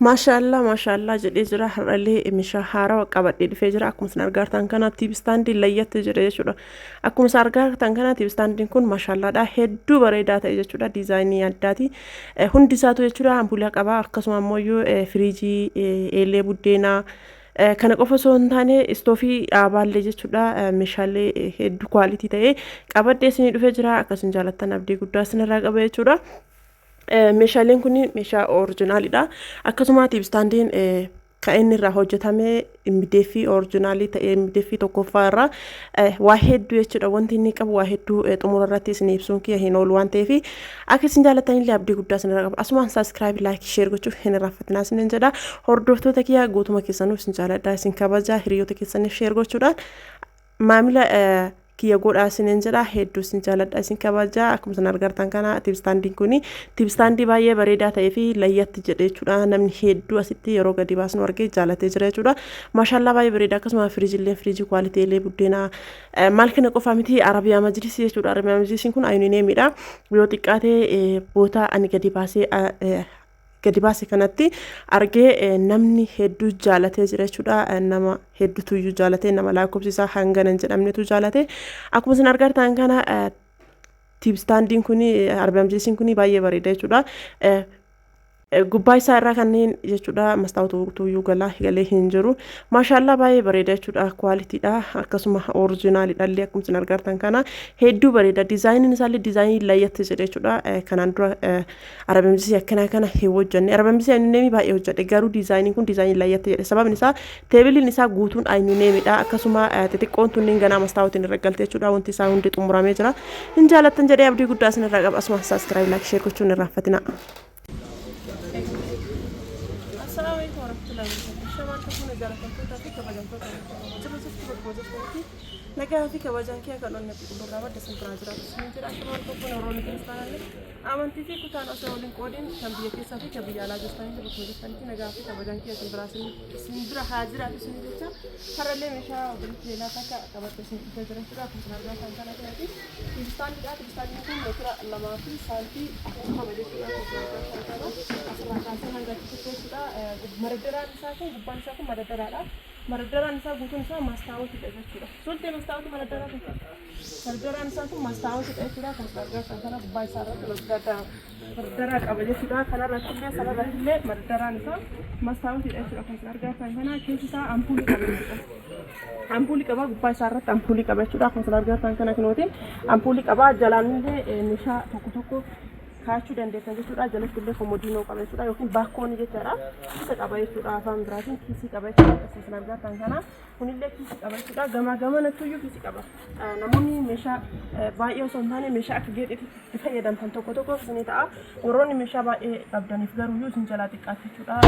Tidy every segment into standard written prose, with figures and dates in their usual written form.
maashaallah jedhee jira har'allee meeshaa haaraa qabadhee dhufee jira akkuma isin argartan kana TV standii layyattee jira jechuudha akkuma isin argartan kana TV standiin kun maashaalladha hedduu bareedaa ta'e jechuudha diizaayinii addaati hundi isaatu jechuudha ampuulii qaba akkasuma ammoo firiijii eelee buddeenaa kana qofa osoo hin taane istoofii dhaabaallee jechuudha meeshaalee hedduu kwaalitii ta'e qabadhee isinii dhufee jira akkasuma jaalattan abdii guddaa isinirraa qaba jechuudha meeshaaleen kun meeshaa oriijinaalidha akkasuma TV standiin kan inni irraa hojjetame mideeffii oriijinaalii ta'e mideeffii tokkoffaa irraa waa hedduu jechuudha wanti inni qabu waa hedduu xumura irratti isin ibsuun kiyya hin oolu waan ta'eef akka isin jaalattanillee abdii guddaa isinirraa qaba asumaan saabskiraayib laayik sheer gochuuf hin irraanfatinaa isinin jedha hordoftoota kiyya guutuma keessanuu isin jaaladha isin kabajaa hiriyoota keessaniif sheer gochuudhaan maamila kiyya godhaa isinin jedha hedduu isin jaaladha isin kabajaa akkuma isin argartan kana TV standiin kuni TV standii baay'ee bareedaa ta'ee fi layyatti jedhee jechuudha namni hedduu asitti yeroo gadi baasnu argee jaalatee jira jechuudha maashaallah baay'ee bareeda akkasuma firiijii kwaalitii buddeenaa maal kana qofa miti arabiyaa majlisii jechuudha arabiyaa majlisiin kun ayunineemidha yoo xiqqaatee boota ani gadi baase kanatti argee namni hedduu jaalatee jira jechuudha nama hedduutu jaalatee nama lakkoofsisaa hangana hin jedhamnetu jaalatee akkuma isin argartan kana TV standiin kun arabiyaa majlisiin kun baay'ee bareeda jechuudha gubbaa isaa irraa kanneen jechuudha mastaawutu galee hin jiru maashaallah baay'ee bareeda jechuudha kwaalitiidha akkasuma oriijinaalidha illee akkuma isin argartan kana hedduu bareeda diizaayiniin isaallee diizaayinii layyattee jedhe jechuudha kanaan dura arabiyaa majlisii akkana kana hin hojjenne arabiyaa majlisii ayinineemii baay'ee hojjedhe garuu diizaayiniin kun diizaayinii layyattee jedhe sababni isaa teebiliin isaa guutuun ayinineemidha akkasuma xixiqqoon tunniin ganaa mastaawutiin irra galte jechuudha wanti isaa hundi xumuramee jira hin jaalattan jedhee abdii guddaa isinirraa qaba asuma saabskiraayib laayik sheer gochuun hin irraanfatinaa nagaa fi kabajaan kee kan onnee qulqulluu badda sintiraa jiraatu isin jira akkuma tokko noroonni kiristaanallee amantii fi kutaan osoo waliin qoodin kan biyya keessaa fi kan biyya alaa jirtanii bakka jirtanitti nagaa fi kabajaan kee isin biraa isin bira haa jiraatu isin jecha har'allee meeshaa walitti leelaa takka qabattee isin dhufee jira jechuudha akkuma isin argaa kan kana ta'eeti kiristaaniin kun meetira lamaa fi saantii akkuma jechuudha asirraa kaasee hanga achitti jechuudha madaddaraan isaa kun gubbaan isaa kun madaddaraadha madaddaraan isaa guutuun isaa maastaawotidha jechuudha sultee maastaawoti madaddaraan isaa kun maastaawotidha jechuudha kan argaa kana gubbaa isaa irratti madaddaraa qaba jechuudha kanarratti illee sararratti illee madaddaraan isaa maastaawotidha jechuudha kan argaa kana keessi isaa ampuulii qaba jechuudha ampuulii qaba gubbaa isaa irratti ampuulii qaba jechuudha kan argaa kana kinootiin ampuulii qaba jalaan illee meeshaa tokko kaachuu dandeessan jechuudha jalatti illee komodiinoo qaba jechuudha yookiin baakkoon jechuudha kiisa qaba jechuudha afaan biraatiin kiisii qaba jechuudha akkasumas argatan kana kunillee kiisii qaba jechuudha gamanattuyyuu kiisii qaba namoonni meeshaa baay'ee osoo hin taane meeshaa akka geexeetti fayyadamtan tokko isinii ta'a warroonni meeshaa baay'ee qabdaniif garuuyyuu isin jalaa xiqqaatti jechuudha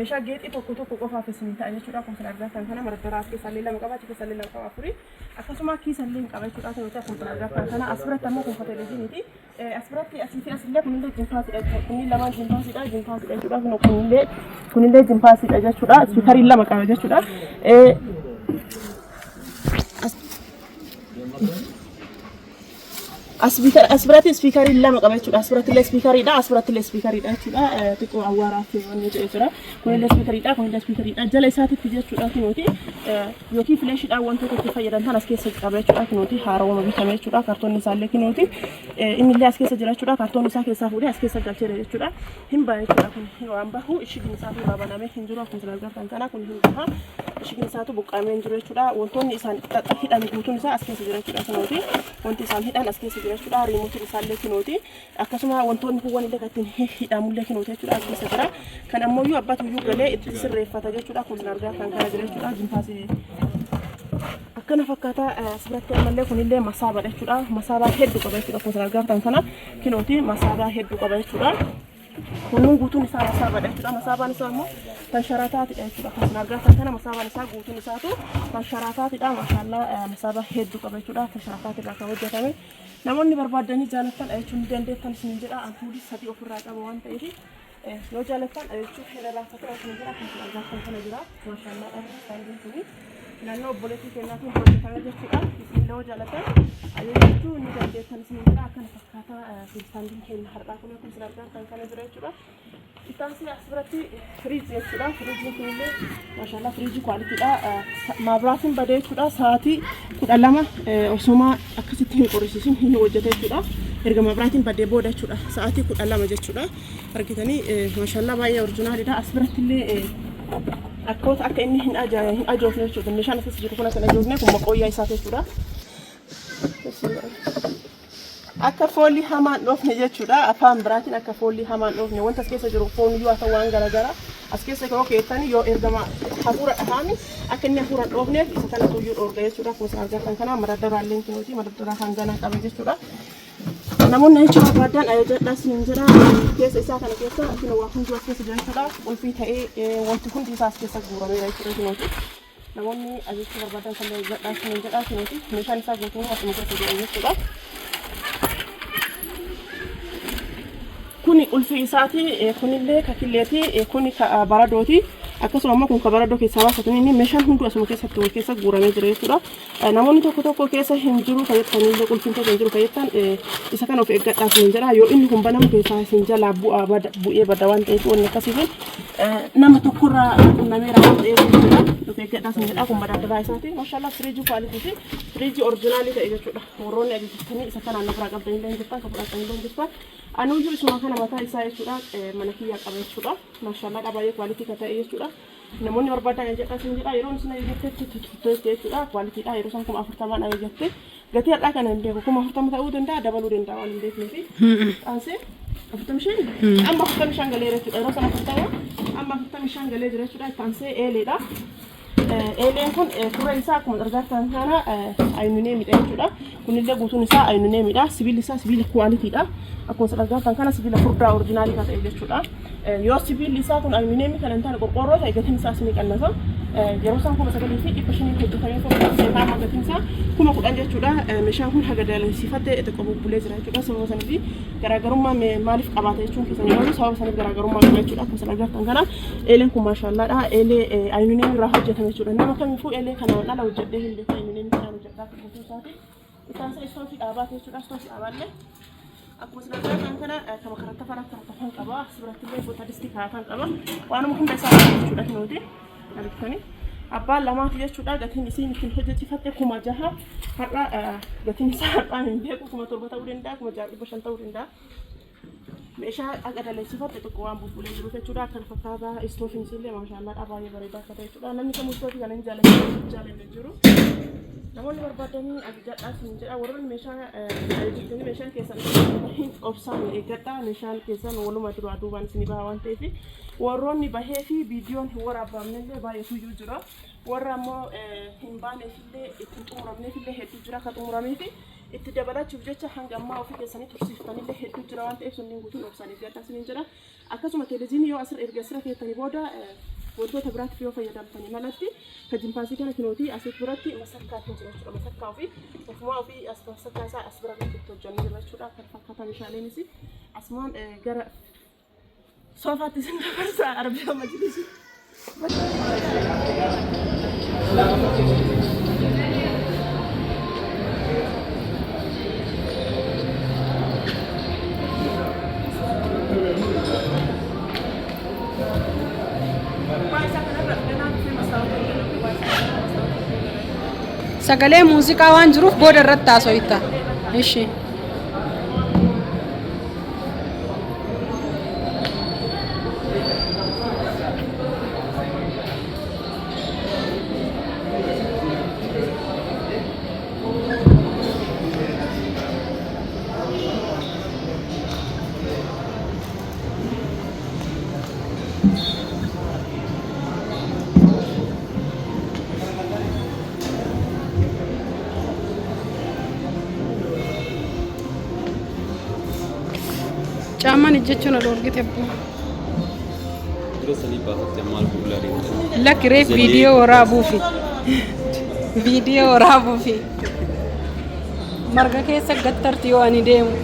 meeshaa geexii tokko qofaaf isinii ta'a jechuudha akkuma argatan kana madaddaraa keessallee lama qaba keessallee lama qaba afurii akkasuma kiisallee qaba jechuudha akkuma argatan kana asirratti ammoo kun foteeleejiiniiti asirratti asii fi asillee kunillee jimpaasidha jechuudha kunni lamaan jimpaasidha jechuudha kunillee jimpaasidha jechuudha ispiikariin lama qaba jechuudha asbiratti ispiikariin lama qaba jechuudha asbirattillee ispiikariidha jechuudha xiqqoo awwaaraaf wanni jechuudha kunillee ispiikariidha jala isaatitti jechuudha kunuuti yookiin fileeshiidhaan wantoota itti fayyadamtan as keessa qaba jechuudha kunuuti haarawama bitame jechuudha kaartoonni isaallee kunuuti innillee as keessa jira jechuudha kaartoonni isaa keessaa fuudhee as keessa galcheera jechuudha hin bahe jechuudha kun waan bahu ishigin isaatu irraa banamee hin jiru akkuma argartan kana kun hin baha ishigin isaatu buqqaamee hin jiru jechuudha wantoonni isaan hidhan guutuun isaa as keessa jira jechuudha kunuuti wanti isaan hidhan as keessa jira jechuudha riimotiin isaallee kunuuti akkasuma wantoonni kun wanillee kan hidhamullee kunuuti jechuudha as keessa jira kan ammoo abbatuyyuu galee itti sirreeffata jechuudha akkuma argartan kana jira jechuudha jimpaasii akkana fakkaata asirratti ammallee kunillee masaabadha jechuudha masaabaa hedduu qaba jechuudha akkuma argartan kana kinooti masaabaa hedduu qaba jechuudha kunun guutuun isaa masaabadha jechuudha masaabaan isaa immoo tansharaataatidha jechuudha akkuma argartan kana masaabaan isaa guutuun isaatu tansharaataatidha maashaallah masaabaa hedduu qaba jechuudha tansharaataatirraa kan hojjetame namoonni barbaadanii jaalattan jechuun dandeettan isin jedha ampuulii sadii ofirraa qaba waan ta'eef yoo jaalattan jechuun heera raafatu isin jedha akkuma argartan kana jira maashaallah standiin kuni naannoo obboleettii keenyaatiin hojjetame jechuudha isin yoo jaalatan jechuun ni dandeettan isin jedha akkana fakkaata standiin keenya har'aa kun akkuma argartan kana jira jechuudha Ittaansi asirratti firiijii jechuudha. Firiijiin kunillee maashaallah firiijii kwaaliitiidha. Maabiraatiin badee jechuudha. Sa'aatii 12 osuma akkasitti hin qorrisiisin hin hojjete jechuudha. Erga maabiraatiin badee booda jechuudha. Sa'aatii 12 jechuudha. Argitanii maashaallah baay'ee oriijinaalidha. Asirratti illee akka inni hin ajoofne jechuudha. Meeshaan asirratti jiru kun akka hin ajoofne kun maqooyyaa isaa jechuudha. Akka foolii hamaan dhoofne jechuudha. Afaan biraatiin akka foolii hamaan dhoofne wanta as keessa jiru foon iyyuu haa ta'u waan garaagaraa as keessa yoo keettanii yoo ergama hafuura dhahaami akka inni hafuura dhoofneef isa kana tuyyuu dhoorga jechuudha. Kunis argatan kana madaddaraallee nuti madaddaraa hanganaa qaba jechuudha. Namoonni jechuudha barbaadan ajajadhaa siin jira keessa isaa kana keessa isin waa hundi as keessa jechuudha. Qulfii ta'ee wanti hundi isaa as keessa guurameera jechuudha. Namoonni ajajachuu barbaadan kan ajajadhaa siin jedhaa nuti meeshaan isaa guutuun asuma keessa jiru jechuudha. Kuni qulfii isaati kunillee kakilleeti kuni baradooti akkasuma immoo kun baradoo keessaa baasatanii inni meeshaan hundi asuma keessatti wal keessa guuramee jira jechuudha. Namoonni tokko keessa hin jiru fayyadamanii qulfiin tokko hin jiru fayyadaman isa kana of eeggadhaa siin jedha yoo inni kun banamu keessaa siin jalaa bu'ee bada waan ta'eef wanni akkasiitiin nama tokkorraa qunnameera waan ta'eef jechuudha. Of eeggadhaa siin jedha kun madaddaraa isaati maashaallah firiijii kwaalitii fi firiijii oriijinaalii ta'e jechuudha. Warroonni ajajatanii isa kanaan irraa qabdanillee hin jirtan kan fudhatanillee hin jirtan. Anuyyuu isuma kana mataa isaa jechuudha mana kiyyaa qaba jechuudha. Maashaallah baay'ee kwaalitii kan ta'e jechuudha. Namoonni barbaadan ajajadhaa siin jedha yeroo isin ajajattetti tuttuutti jechuudha. Kwaaliitiidha yeroo isaan 40 ajajatte gatii har'aa kana hin beeku 40 ta'uu danda'a dabaluu danda'a waan hin beekneefi. Ansee 45 amma 45 galeera jechuudha. Yeroo sana 40 amma 45 galee jira jechuudha. Ansee eeleedha. Eeleen kun fura isaa akkuma argitan kana ayuneemidha jechuudha. Kunillee guutuun isaa ayuneemidha. Sibiilli isaa sibiila kwaaliitiidha. Akkuma argitan kana sibiila furdaa oriijinaalii kan ta'e jechuudha. Yoo sibiilli isaa kun ayuneemii kan hin taane qorqoorroo ta'e gatiin isaas ni qannasa. Yeroo isaan 9,000 fi 500 hojjetamee seetaa gatiin isaa 10,000 jechuudha. Meeshaan kun haga dalagsiifattee xiqqoo bubbulee jira jechuudha. Sababa sanii fi garaagarummaa maaliif qabaata jechuun keessan yoo sababa saniif garaagarummaa qaba jechuudha. Akkuma argitan kana eeleen kun maashaalladha. Eelee ayuneemii irraa hojjetame jechuudha. Nama kamiifuu eelee kana dhala hojjedhee hin beeku ayuneemii kana hojjedhaa kan isaati. Isaan istoofii dhaabaate jechuudha. Istoofii dhaabaallee akkuma argitan kana kama karata kan qaba. Asirratti illee goota distii kan qaba. Waanuma hunda isaa jechuudha nuti argitanii. Abbaan lamaati jechuudha. Gatiin isiin ittiin hojjechiifatte 6,000 har'a gatiin isaa har'aa hin beeku 7,000 ta'uu danda'a 6,500 ta'uu danda'a. Meeshaa akka dalagsiifatte tokko waan bubbulee jiru jechuudha. Akka fakkaata istoofiin illee maashaallah baay'ee bareedaa akka ta'e jechuudha. Namni kamuu istoofii kana hin jaallanne jiru. Namoonni barbaadanii ajajadhaa siin jedha. Warroonni meeshaan keessan hin obsaan eeggadhaa. Meeshaan keessan waluma duraa duubaan isin baha waan ta'eef warroonni bahee fi viidiyoon hin waraabamnellee baay'eetu jira. Warra ammoo hin baaneefillee ittiin xumuramneefillee hedduu jira. Kan xumuramee fi itti dabalachuuf jecha hanga ammaa ofii keessanii tursiiftanillee hedduu jira waan ta'eef sunniin guutuun obsaan eeggadhaa siin jedha. Akkasuma televezyiinii yoo asirra keessanii booda wantoota biraatti yoo fayyadamtanii malatti kan jimpaasii kana kinootii asitti biratti masakkaa kan jira jechuudha. Masakkaa ofii ofumaa ofii masakkaa isaa as bira itti hojjannee jira jechuudha. Kan fakkaatan meeshaaleenis asumaan gara soofaatti isin dabarsaa argaa majlisi. Sagalee muuziqaa waan jiruuf booda irratti haasofta. Ishi. Caamaan ijjechuun adorgite abbo. Lakki reef viidiyoo waraabuufi. Viidiyoo waraabuufi. Marga keessa gattarti yoo ani deemu.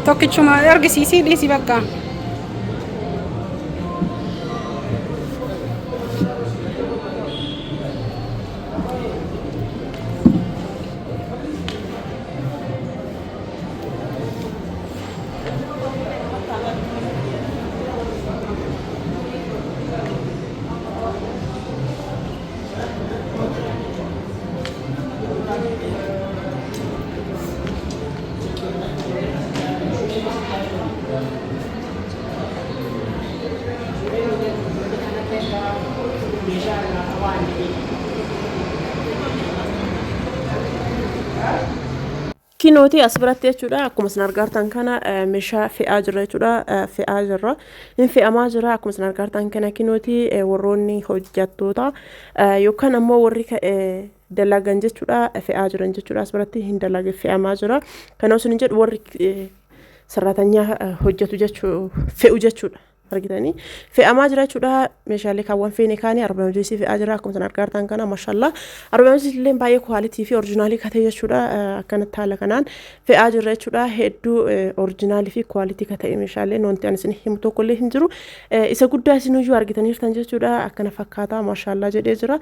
Tokkichuma argisiisii dhiisi bakka. Kinooti as biratti jechuudha akkuma isin argartan kana meeshaa fe'aa jira jechuudha fe'aa jirra hin fe'amaa jira akkuma isin argartan kana kinooti warroonni hojjettoota yookaan ammoo warri dalagan jechuudha fe'aa jiran jechuudha as biratti hin dalage fe'amaa jira kana osoo hin jedhu warri sarratanyaa hojjetu jechuu fe'u jechuudha argitanii fe'amaa jira jechuudha meeshaalee kaawwan feene kaanii arbamajisii fe'aa jira akkuma isin argartan kana mashallah arbamajisii illee baay'ee kwalitii fi oriijinaalii kate jechuudha akkanatti haala kanaan fe'aa jira jechuudha hedduu oriijinaalii fi kwalitii kate meeshaalee wanti ani isin himu tokko illee hin jiru isa guddaa isin iyyuu argitaniirtan jechuudha akkana fakkaata mashallah jedhee jira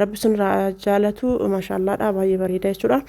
rabbi sun jaalatu mashallaadha baay'ee bareeda jechuudha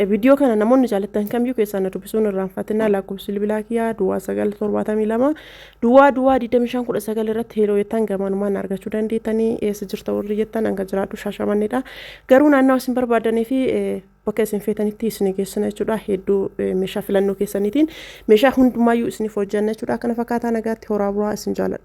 فيديو كان نمون جالتن كم يو كيسان ربسون الرانفاتنا لاكو سلبلاكيا دوا سجل ترباتا ميلاما دوا دي دمشان كل سجل رت هيرو يتان كمان ما نرجع شدان دي تاني سجرت وريتان أنك جراتو شاشة منيدا قرونا أنه سنبر بعدني في بكاسين في تاني تيسني كيسنا شدا هيدو مشافلانو كيسانيتين مشا هند ما يو سني فوجنا شدا كنا فكاتا نجات هرابرا سنجال